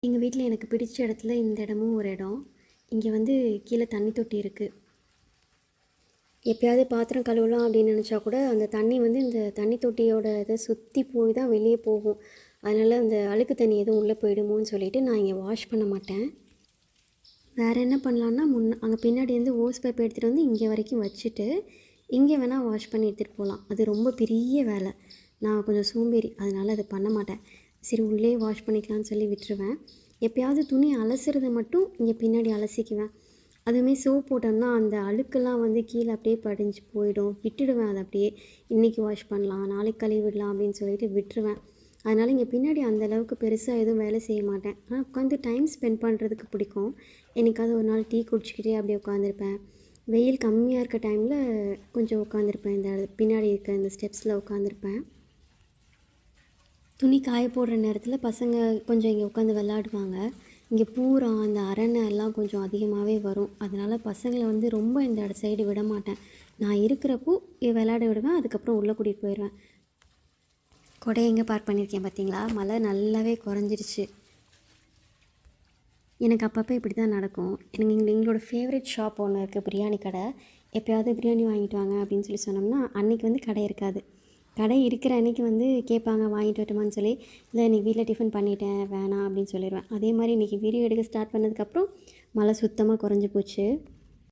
எங்கள் வீட்டில் எனக்கு பிடிச்ச இடத்துல இந்த இடமும் ஒரு இடம். இங்கே வந்து கீழே தண்ணி தொட்டி இருக்குது. எப்போயாவது பாத்திரம் கழுவலாம் அப்படின்னு நினச்சா கூட அந்த தண்ணி வந்து இந்த தண்ணி தொட்டியோட இதை சுற்றி போய் தான் வெளியே போகும். அதனால் அந்த அழுக்கு தண்ணி எதுவும் உள்ளே போயிடுமோன்னு சொல்லிவிட்டு நான் இங்கே வாஷ் பண்ண மாட்டேன். வேறு என்ன பண்ணலான்னா அங்கே பின்னாடி வந்து ஓஸ் பைப் எடுத்துகிட்டு வந்து இங்கே வரைக்கும் வச்சுட்டு இங்கே வேணால் வாஷ் பண்ணி எடுத்துகிட்டு போகலாம். அது ரொம்ப பெரிய வேலை. நான் கொஞ்சம் சோம்பேறி, அதனால் அதை பண்ண மாட்டேன். சரி உள்ளே வாஷ் பண்ணிக்கலாம்னு சொல்லி விட்டுருவேன். எப்போயாவது துணி அலசுறதை மட்டும் இங்கே பின்னாடி அலசிக்குவேன். அதுவுமாரி சோப் போட்டோம்னா அந்த அழுக்கெல்லாம் வந்து கீழே அப்படியே படிஞ்சு போயிடும். விட்டுடுவேன் அதை அப்படியே. இன்றைக்கி வாஷ் பண்ணலாம், நாளைக்கு கழுவி விடலாம் அப்படின்னு சொல்லிட்டு விட்டுருவேன். அதனால் இங்கே பின்னாடி அந்தளவுக்கு பெருசாக எதுவும் வேலை செய்ய மாட்டேன். ஆனால் உட்காந்து டைம் ஸ்பெண்ட் பண்ணுறதுக்கு பிடிக்கும். என்றைக்காவது ஒரு நாள் டீ குடிச்சிக்கிட்டே அப்படியே உட்காந்துருப்பேன். வெயில் கம்மியாக இருக்க டைமில் கொஞ்சம் உட்காந்துருப்பேன். இந்த பின்னாடி இருக்க இந்த ஸ்டெப்ஸில் உட்காந்துருப்பேன். துணி காய போடுற நேரத்தில் பசங்க கொஞ்சம் இங்கே உட்காந்து விளாடுவாங்க. இங்கே பூரா அந்த அரணை எல்லாம் கொஞ்சம் அதிகமாகவே வரும். அதனால் பசங்களை வந்து ரொம்ப இந்த சைடு விட மாட்டேன். நான் இருக்கிறப்போ விளையாட விடுவேன். அதுக்கப்புறம் உள்ளே கூட்டிகிட்டு போயிடுவேன். கொடையை எங்கே பார்க் பண்ணியிருக்கேன் பார்த்தீங்களா? மழை நல்லாவே குறைஞ்சிருச்சு. எனக்கு அப்பப்போ இப்படி தான் நடக்கும். எனக்கு எங்களோட ஃபேவரட் ஷாப் ஒன்று இருக்குது, பிரியாணி கடை. எப்போயாவது பிரியாணி வாங்கிட்டு வாங்க அப்படின்னு சொல்லி சொன்னோம்னா அன்றைக்கி வந்து கடை இருக்காது. கடை இருக்கிற அன்றைக்கி வந்து கேட்பாங்க வாங்கிட்டு வரட்டுமான்னு சொல்லி. இல்லை இன்றைக்கி வீட்டில் டிஃபன் பண்ணிட்டேன் வேணாம் அப்படின்னு சொல்லிடுவேன். அதே மாதிரி இன்றைக்கி வீடியோ எடுக்க ஸ்டார்ட் பண்ணதுக்கப்புறம் மழை சுத்தமாக குறைஞ்சி போச்சு.